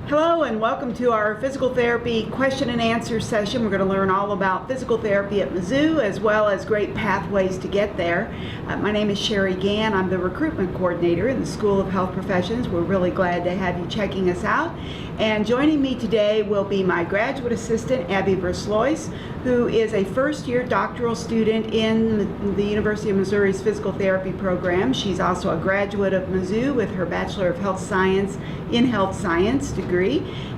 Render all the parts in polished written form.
Hello and welcome to our physical therapy question and answer session. We're going to learn all about physical therapy at Mizzou as well as great pathways to get there. My name is Sherry Gann. I'm the recruitment coordinator in the School of Health Professions. We're really glad to have you checking us out. And joining me today will be my graduate assistant, Abby Verslois, who is a first-year doctoral student in the University of Missouri's physical therapy program. She's also a graduate of Mizzou with her Bachelor of Health Science in Health Science degree.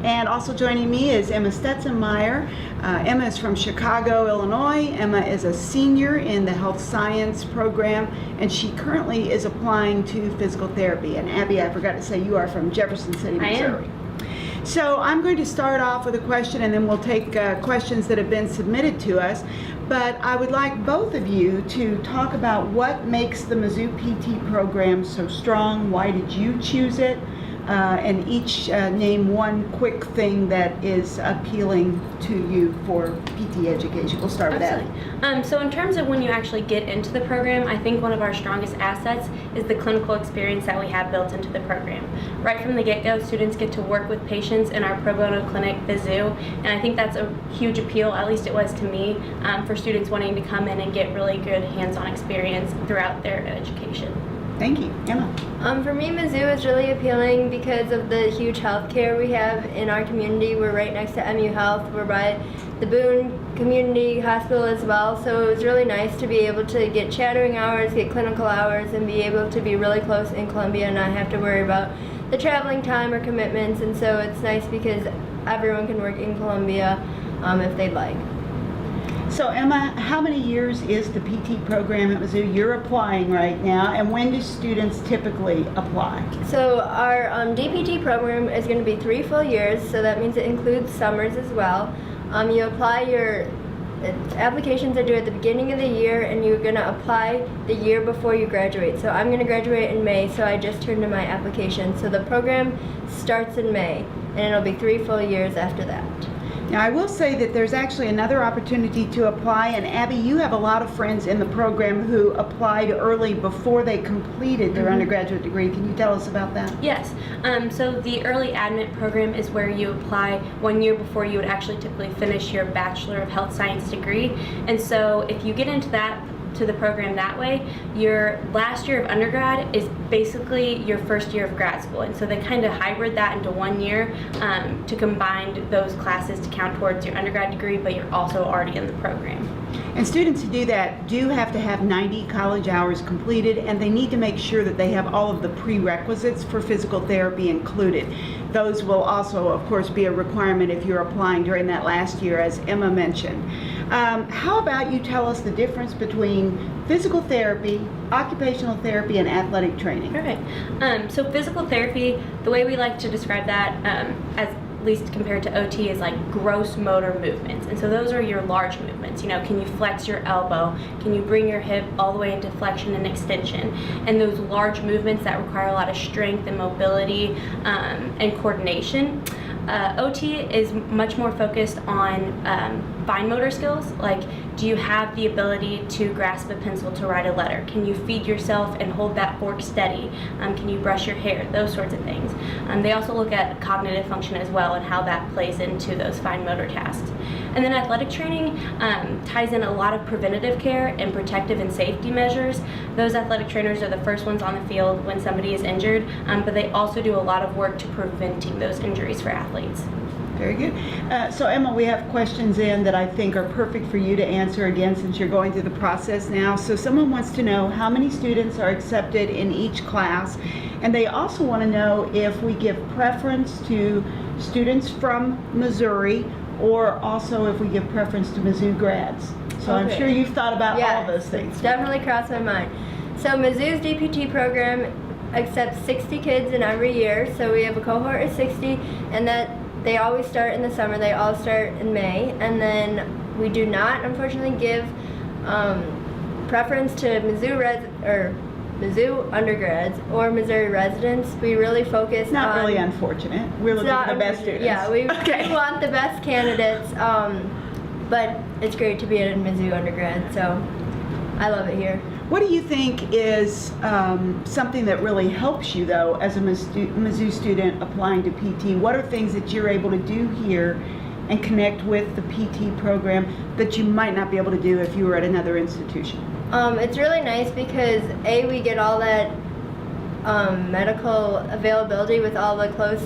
And also joining me is Emma Stetzenmeyer. Emma is from Chicago, Illinois. Emma is a senior in the health science program, and she currently is applying to physical therapy. And Abby, I forgot to say, you are from Jefferson City, Missouri. I am. So I'm going to start off with a question, and then we'll take questions that have been submitted to us. But I would like both of you to talk about what makes the Mizzou PT program so strong. Why did you choose it? And each name one quick thing that is appealing to you for PT education. We'll start with that. So in terms of when you actually get into the program, I think one of our strongest assets is the clinical experience that we have built into the program. Right from the get-go, students get to work with patients in our pro bono clinic, Mizzou, and I think that's a huge appeal, at least it was to me, for students wanting to come in and get really good hands-on experience throughout their education. Thank you. Emma? For me, Mizzou is really appealing because of the huge health care we have in our community. We're right next to MU Health. We're by the Boone Community Hospital as well, so it was really nice to be able to get shadowing hours, get clinical hours, and be able to be really close in Columbia and not have to worry about the traveling time or commitments. And so it's nice because everyone can work in Columbia if they'd like. So Emma, how many years is the PT program at Mizzou? You're applying right now, and when do students typically apply? So our DPT program is going to be 3 full years, so that means it includes summers as well. You apply your applications are due at the beginning of the year, and you're going to apply the year before you graduate. So I'm going to graduate in May, so I just turned in my application. So the program starts in May, and it'll be 3 full years after that. Now, I will say that there's actually another opportunity to apply, and Abby, you have a lot of friends in the program who applied early before they completed their undergraduate degree. Can you tell us about that? Yes. So the early admit program is where you apply 1 year before you would actually typically finish your Bachelor of Health Science degree. And so if you get into the program that way, your last year of undergrad is basically your first year of grad school, and so they kind of hybrid that into 1 year to combine those classes to count towards your undergrad degree, but you're also already in the program. And students who do that do have to have 90 college hours completed, and they need to make sure that they have all of the prerequisites for physical therapy included. Those will also, of course, be a requirement if you're applying during that last year, as Emma mentioned. How about you tell us the difference between physical therapy, occupational therapy, and athletic training? Perfect. So physical therapy, the way we like to describe that, as least compared to OT, is like gross motor movements. And so those are your large movements. You know, can you flex your elbow? Can you bring your hip all the way into flexion and extension? And those large movements that require a lot of strength and mobility and coordination. OT is much more focused on fine motor skills, like do you have the ability to grasp a pencil to write a letter? Can you feed yourself and hold that fork steady? Can you brush your hair? Those sorts of things. They also look at cognitive function as well and how that plays into those fine motor tasks. And then athletic training ties in a lot of preventative care and protective and safety measures. Those athletic trainers are the first ones on the field when somebody is injured, but they also do a lot of work to preventing those injuries for athletes. Very good. So Emma, we have questions in that I think are perfect for you to answer again since you're going through the process now. So someone wants to know how many students are accepted in each class, and they also want to know if we give preference to students from Missouri or also if we give preference to Mizzou grads. So I'm sure you've thought about all of those things. It's definitely crossed my mind. So Mizzou's DPT program accepts 60 kids in every year, so we have a cohort of 60, and that they always start in the summer. They all start in May, and then we do not, unfortunately, give preference to Mizzou undergrads or Missouri residents. We really focus Not on... really unfortunate. We're looking for the best students. Yeah, we want the best candidates, but it's great to be a Mizzou undergrad, so I love it here. What do you think is something that really helps you, though, as a Mizzou student applying to PT? What are things that you're able to do here and connect with the PT program that you might not be able to do if you were at another institution? It's really nice because we get all that medical availability with all the close.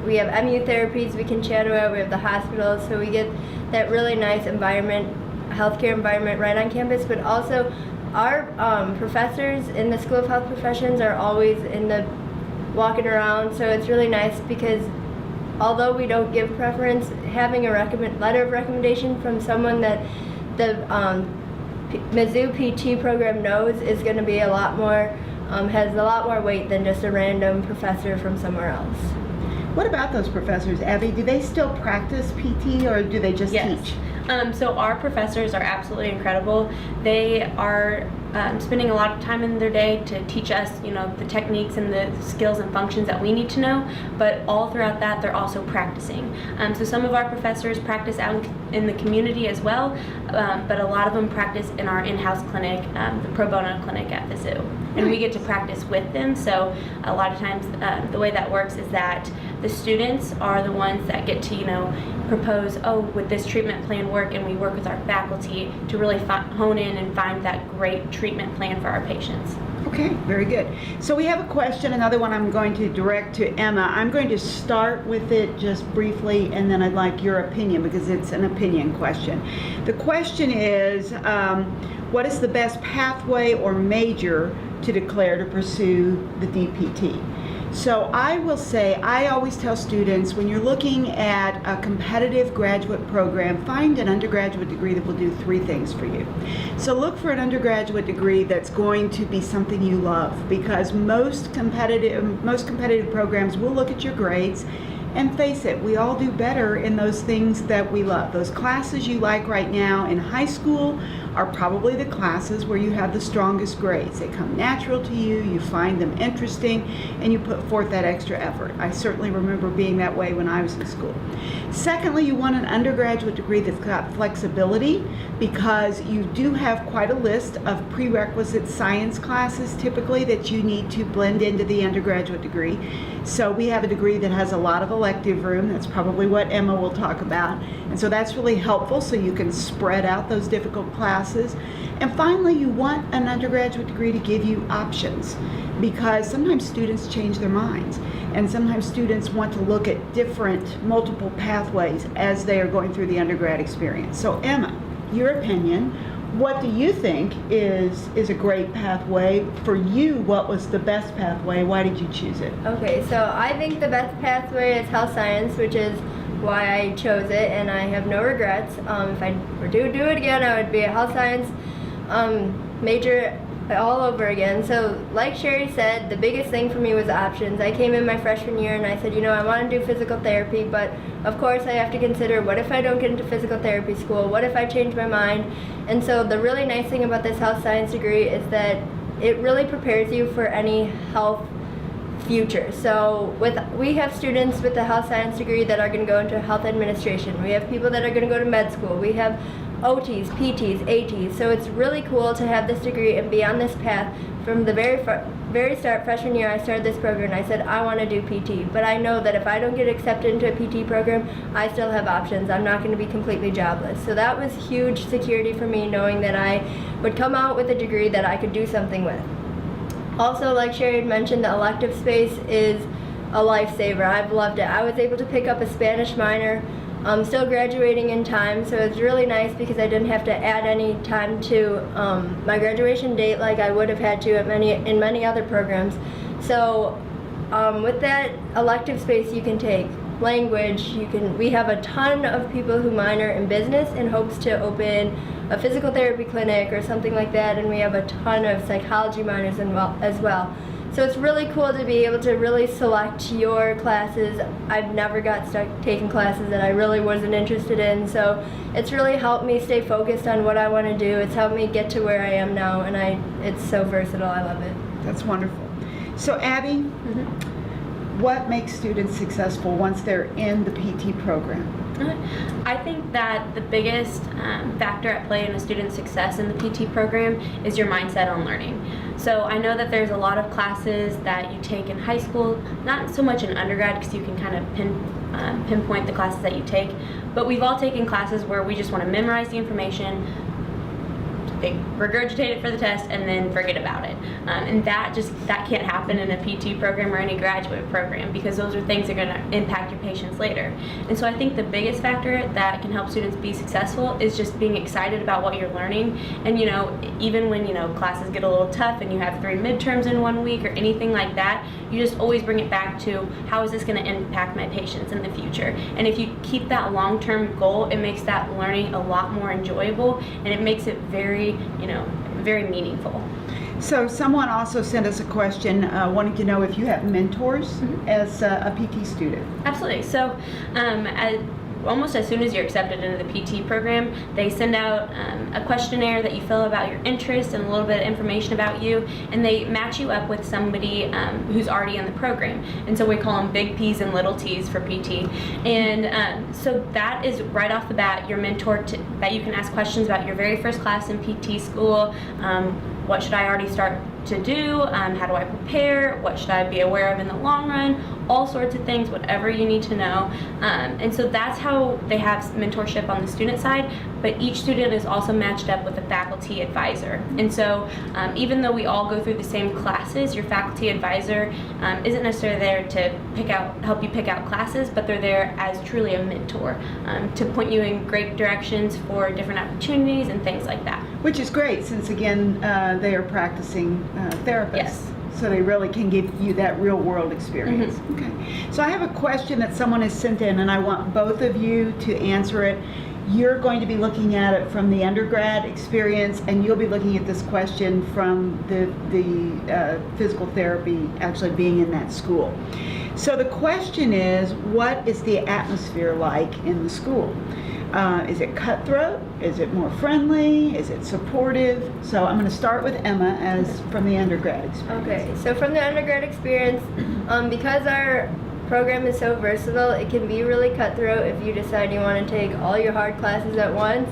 We have MU therapies we can chat about. We have the hospitals, so we get that really nice environment, healthcare environment right on campus. But also, our professors in the School of Health Professions are always walking around. So it's really nice because although we don't give preference, having a letter of recommendation from someone that the Mizzou PT program knows is going to be a lot more. Has a lot more weight than just a random professor from somewhere else. What about those professors, Abby? Do they still practice PT or do they just teach? So our professors are absolutely incredible. They are spending a lot of time in their day to teach us, the techniques and the skills and functions that we need to know. But all throughout that, they're also practicing. So some of our professors practice out in the community as well, but a lot of them practice in our in-house clinic, the pro bono clinic at Mizzou. And we get to practice with them. So a lot of times, the way that works is that the students are the ones that get to, propose, would this treatment plan work? And we work with our faculty to really hone in and find that great treatment plan for our patients. Okay, very good. So we have a question, another one I'm going to direct to Emma. I'm going to start with it just briefly, and then I'd like your opinion because it's an opinion question. The question is, what is the best pathway or major to declare to pursue the DPT? So I will say, I always tell students, when you're looking at a competitive graduate program, find an undergraduate degree that will do three things for you. So look for an undergraduate degree that's going to be something you love, because most competitive programs will look at your grades. And face it, we all do better in those things that we love. Those classes you like right now in high school are probably the classes where you have the strongest grades. They come natural to you, you find them interesting, and you put forth that extra effort. I certainly remember being that way when I was in school. Secondly, you want an undergraduate degree that's got flexibility, because you do have quite a list of prerequisite science classes typically that you need to blend into the undergraduate degree. So we have a degree that has a lot of elective room. That's probably what Emma will talk about. And so that's really helpful, so you can spread out those difficult classes. And finally, you want an undergraduate degree to give you options, because sometimes students change their minds, and sometimes students want to look at different multiple pathways as they are going through the undergrad experience. So Emma, your opinion, what do you think is a great pathway for you? What was the best pathway? Why did you choose it? Okay, so I think the best pathway is health science, which is why I chose it, and I have no regrets. If I were to do it again, I would be a health science major all over again. So like Sherry said, the biggest thing for me was options. I came in my freshman year and I said, I want to do physical therapy, but of course I have to consider, what if I don't get into physical therapy school? What if I change my mind? And so the really nice thing about this health science degree is that it really prepares you for any health future. So we have students with the health science degree that are going to go into health administration. We have people that are going to go to med school. We have OTs, PTs, ATs. So it's really cool to have this degree and be on this path. From the very start, freshman year, I started this program and I said, I want to do PT. But I know that if I don't get accepted into a PT program, I still have options. I'm not going to be completely jobless. So that was huge security for me, knowing that I would come out with a degree that I could do something with. Also, like Sherry had mentioned, the elective space is a lifesaver. I've loved it. I was able to pick up a Spanish minor. I'm still graduating in time, so it's really nice because I didn't have to add any time to my graduation date like I would have had to in many other programs. So with that elective space, you can take language. We have a ton of people who minor in business in hopes to open a physical therapy clinic or something like that, and we have a ton of psychology minors as well. So it's really cool to be able to really select your classes. I've never got stuck taking classes that I really wasn't interested in, so it's really helped me stay focused on what I want to do. It's helped me get to where I am now, and it's so versatile. I love it. That's wonderful. So Abby, what makes students successful once they're in the PT program? I think that the biggest factor at play in a student's success in the PT program is your mindset on learning. So I know that there's a lot of classes that you take in high school, not so much in undergrad because you can kind of pinpoint the classes that you take, but we've all taken classes where we just want to memorize the information, they regurgitate it for the test, and then forget about it. And that can't happen in a PT program or any graduate program, because those are things that are going to impact your patients later. And so I think the biggest factor that can help students be successful is just being excited about what you're learning. And even when classes get a little tough and you have 3 midterms in 1 week or anything like that, you just always bring it back to how is this going to impact my patients in the future. And if you keep that long-term goal, it makes that learning a lot more enjoyable, and it makes it very meaningful. So someone also sent us a question wanting to know if you have mentors as a PT student. Absolutely. So almost as soon as you're accepted into the PT program, they send out a questionnaire that you fill about your interests and a little bit of information about you, and they match you up with somebody who's already in the program. And so we call them big P's and little T's for PT. And so that is right off the bat your mentor that you can ask questions about your very first class in PT school. What should I already start to do? How do I prepare? What should I be aware of in the long run? All sorts of things, whatever you need to know. And so that's how they have mentorship on the student side, but each student is also matched up with a faculty advisor. And so even though we all go through the same classes, your faculty advisor isn't necessarily there to help you pick out classes, but they're there as truly a mentor to point you in great directions for different opportunities and things like that. Which is great, since again, they are practicing therapists. Yes. So they really can give you that real world experience. Okay. So I have a question that someone has sent in, and I want both of you to answer it. You're going to be looking at it from the undergrad experience, and you'll be looking at this question from the physical therapy, actually being in that school. So the question is, what is the atmosphere like in the school? Is it cutthroat? Is it more friendly? Is it supportive? So I'm going to start with Emma as from the undergrad experience. Okay, so from the undergrad experience, because our program is so versatile, it can be really cutthroat if you decide you want to take all your hard classes at once.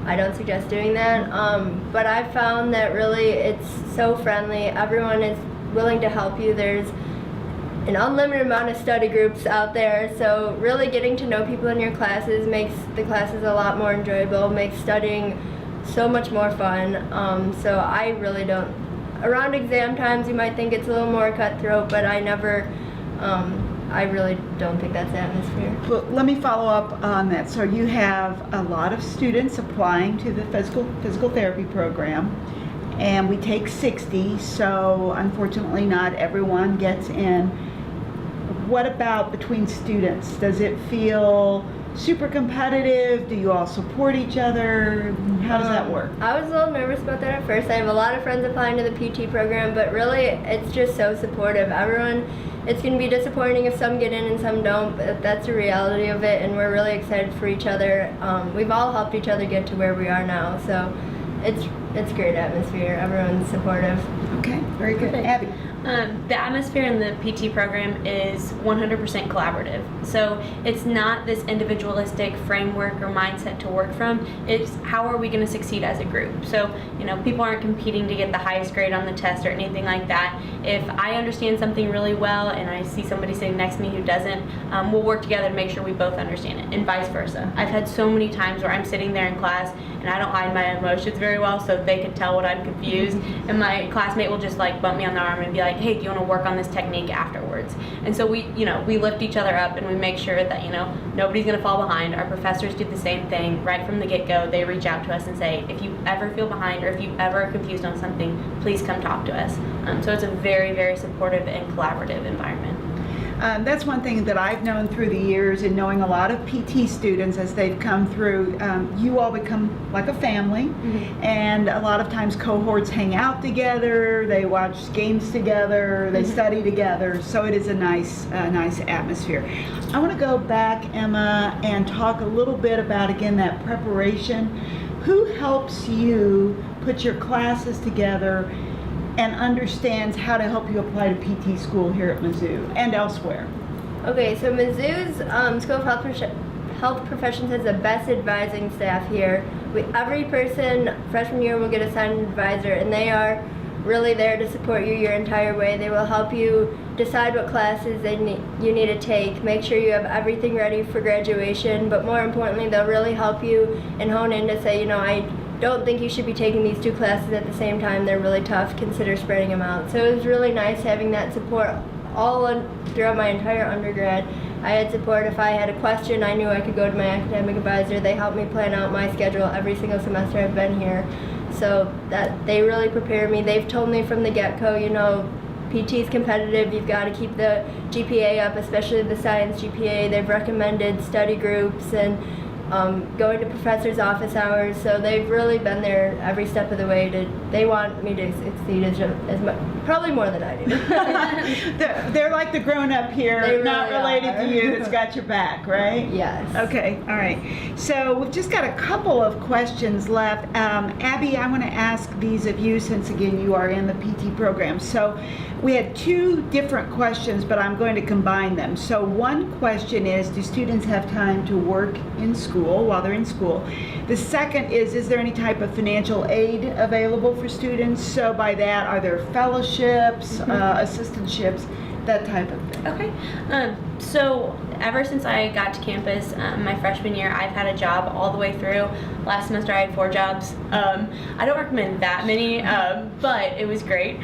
I don't suggest doing that, but I've found that really it's so friendly. Everyone is willing to help you. There's an unlimited amount of study groups out there, so really getting to know people in your classes makes the classes a lot more enjoyable, makes studying so much more fun. So I really don't, around exam times you might think it's a little more cutthroat, but I really don't think that's the atmosphere. Well, let me follow up on that. So you have a lot of students applying to the physical therapy program, and we take 60, so unfortunately not everyone gets in. What about between students? Does it feel super competitive? Do you all support each other? How does that work? I was a little nervous about that at first. I have a lot of friends applying to the PT program, but really it's just so supportive. Everyone, it's going to be disappointing if some get in and some don't, but that's the reality of it, and we're really excited for each other. We've all helped each other get to where we are now, so it's great atmosphere. Everyone's supportive. Okay, very good. Perfect. Abby. The atmosphere in the PT program is 100% collaborative. So it's not this individualistic framework or mindset to work from. It's how are we going to succeed as a group. So, people aren't competing to get the highest grade on the test or anything like that. If I understand something really well and I see somebody sitting next to me who doesn't, we'll work together to make sure we both understand it, and vice versa. I've had so many times where I'm sitting there in class and I don't hide my emotions very well, so they can tell when I'm confused, and my classmate will just bump me on the arm and be like, hey, do you want to work on this technique afterwards? And so we lift each other up, and we make sure that nobody's going to fall behind. Our professors do the same thing right from the get-go. They reach out to us and say, if you ever feel behind or if you ever are confused on something, please come talk to us. So it's a very, very supportive and collaborative environment. That's one thing that I've known through the years, in knowing a lot of PT students as they've come through. You all become like a family, and a lot of times cohorts hang out together, they watch games together, they study together, so it is a nice atmosphere. I want to go back, Emma, and talk a little bit about, again, that preparation. Who helps you put your classes together and understands how to help you apply to PT school here at Mizzou and elsewhere? Okay, so Mizzou's School of Health Professions has the best advising staff here. Every person freshman year will get assigned an advisor, and they are really there to support you your entire way. They will help you decide what classes you need to take, make sure you have everything ready for graduation, but more importantly, they'll really help you and hone in to say, I don't think you should be taking these 2 classes at the same time. They're really tough. Consider spreading them out. So it was really nice having that support throughout my entire undergrad. I had support. If I had a question, I knew I could go to my academic advisor. They helped me plan out my schedule every single semester I've been here. So that they really prepare me. They've told me from the get-go, PT is competitive. You've got to keep the GPA up, especially the science GPA. They've recommended study groups and going to professors' office hours. So they've really been there every step of the way. They want me to succeed as much, probably more than I do. They're like the grown-up here, They really not related are. to you, that's got your back, right? Yes. Okay, all right. So we've just got a couple of questions left. Abby, I want to ask these of you since, again, you are in the PT program. So we had 2 different questions, but I'm going to combine them. So one question is, do students have time to work in school while they're in school? The second is there any type of financial aid available for students? So by that, are there fellowships, assistantships, that type of thing? Okay. So ever since I got to campus, my freshman year, I've had a job all the way through. Last semester I had 4 jobs. I don't recommend that many, but it was great.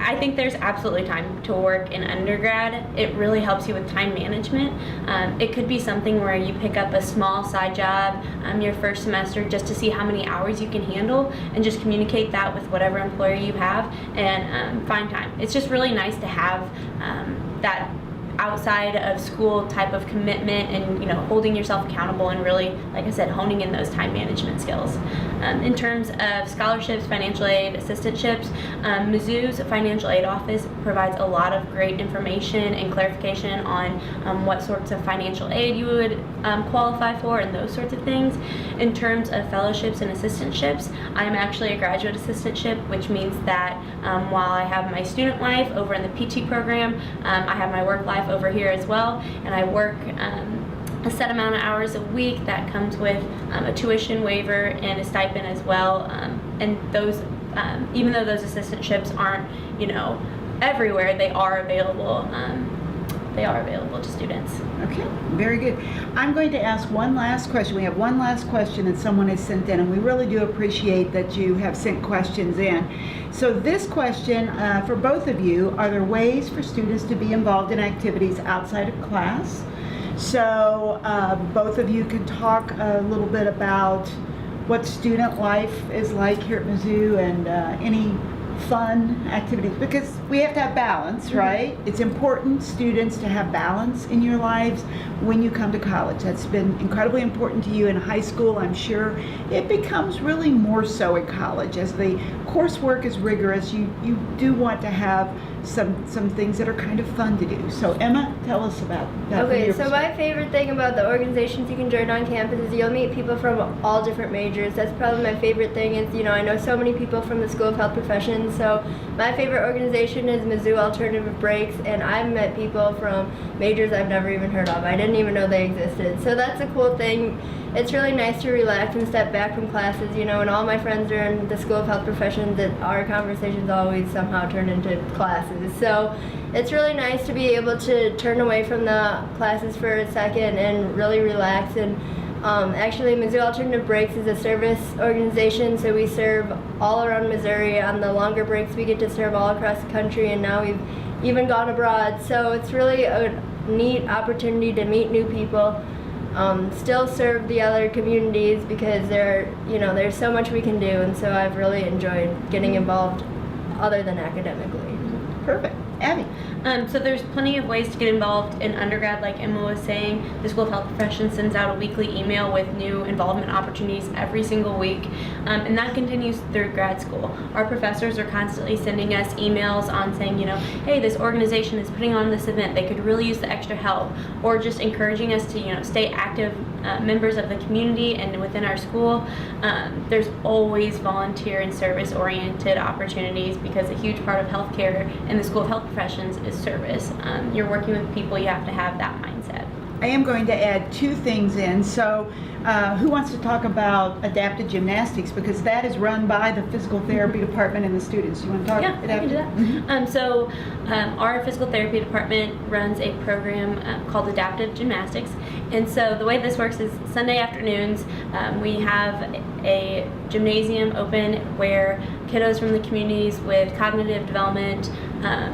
I think there's absolutely time to work in undergrad. It really helps you with time management. It could be something where you pick up a small side job your first semester just to see how many hours you can handle and just communicate that with whatever employer you have and find time. It's just really nice to have that outside of school type of commitment and holding yourself accountable and really, like I said, honing in those time management skills. In terms of scholarships, financial aid, assistantships, Mizzou's financial aid office provides a lot of great information and clarification on what sorts of financial aid you would qualify for and those sorts of things. In terms of fellowships and assistantships, I'm actually a graduate assistantship, which means that while I have my student life over in the PT program, I have my work life over here as well, and I work a set amount of hours a week that comes with a tuition waiver and a stipend as well. And those, even though those assistantships aren't, everywhere, they are available. They are available to students. Okay, very good. I'm going to ask one last question. We have one last question that someone has sent in, and we really do appreciate that you have sent questions in. So this question for both of you, are there ways for students to be involved in activities outside of class? So both of you can talk a little bit about what student life is like here at Mizzou and any fun activities, because we have to have balance, right? It's important, students, to have balance in your lives when you come to college. That's been incredibly important to you in high school, I'm sure. It becomes really more so in college. As the coursework is rigorous, you do want to have some things that are kind of fun to do. So Emma, tell us about that. Okay, so my favorite thing about the organizations you can join on campus is you'll meet people from all different majors. That's probably my favorite thing is, I know so many people from the School of Health Professions. So my favorite organization is Mizzou Alternative Breaks, and I've met people from majors I've never even heard of. I didn't even know they existed. So that's a cool thing. It's really nice to relax and step back from classes, and all my friends are in the School of Health Professions, and our conversations always somehow turn into classes. So it's really nice to be able to turn away from the classes for a second and really relax. And actually, Mizzou Alternative Breaks is a service organization, so we serve all around Missouri. On the longer breaks, we get to serve all across the country, and now we've even gone abroad. So it's really a neat opportunity to meet new people. Still serve the other communities because there's so much we can do, and so I've really enjoyed getting involved other than academically. Perfect. Abby. So there's plenty of ways to get involved in undergrad. Like Emma was saying, the School of Health Professions sends out a weekly email with new involvement opportunities every single week, and that continues through grad school. Our professors are constantly sending us emails on saying, hey, this organization is putting on this event. They could really use the extra help, or just encouraging us to, stay active members of the community and within our school. There's always volunteer and service-oriented opportunities because a huge part of healthcare in the School of Health Professions is service. You're working with people, you have to have that mindset. I am going to add two things in. So who wants to talk about adapted gymnastics? Because that is run by the physical therapy department and the students. You want to talk Yeah, I can do that. Mhm. Our physical therapy department runs a program called Adaptive Gymnastics. And so the way this works is Sunday afternoons, we have a gymnasium open where kiddos from the communities with cognitive development,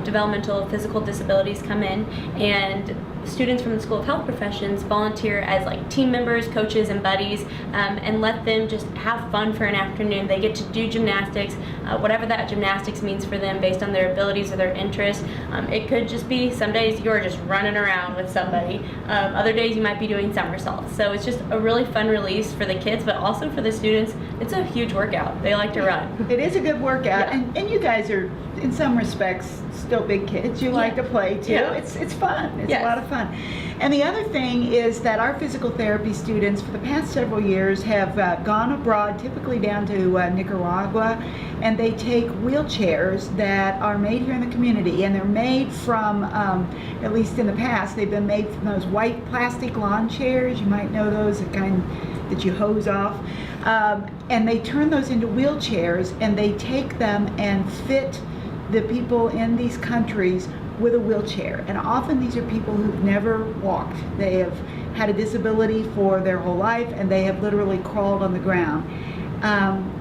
developmental physical disabilities come in, and students from the School of Health Professions volunteer as like team members, coaches, and buddies, and let them just have fun for an afternoon. They get to do gymnastics, whatever that gymnastics means for them based on their abilities or their interests. It could just be some days you're just running around with somebody. Other days you might be doing somersaults. So it's just a really fun release for the kids, but also for the students. It's a huge workout. They like to run. It is a good workout, Yeah. and you guys are, in some respects, still big kids. You like to play too. Yeah. It's fun. It's Yes. a lot of fun. And the other thing is that our physical therapy students for the past several years have gone abroad, typically down to Nicaragua, and they take wheelchairs that are made here in the community, and they're made from, at least in the past, they've been made from those white plastic lawn chairs. You might know those, the kind that you hose off. And they turn those into wheelchairs, and they take them and fit the people in these countries with a wheelchair. And often these are people who've never walked. They have had a disability for their whole life, and they have literally crawled on the ground.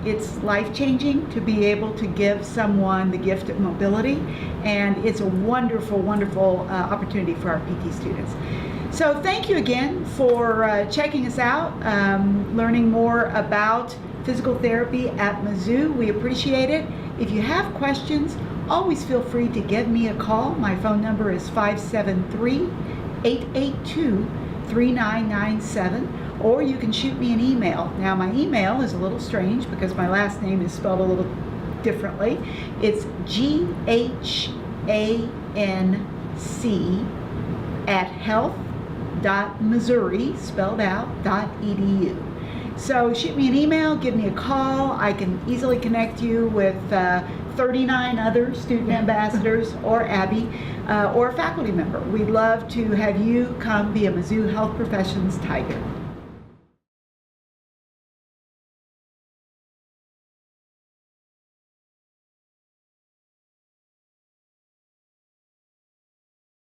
It's life-changing to be able to give someone the gift of mobility, and it's a wonderful, wonderful opportunity for our PT students. So thank you again for checking us out, learning more about physical therapy at Mizzou. We appreciate it. If you have questions, always feel free to give me a call. My phone number is 573-882-3997, or you can shoot me an email. Now, my email is a little strange because my last name is spelled a little differently. It's ghanc@health.missouri, spelled out, .edu. So shoot me an email, give me a call. I can easily connect you with 39 other student ambassadors, or Abby, or a faculty member. We'd love to have you come be a Mizzou Health Professions Tiger.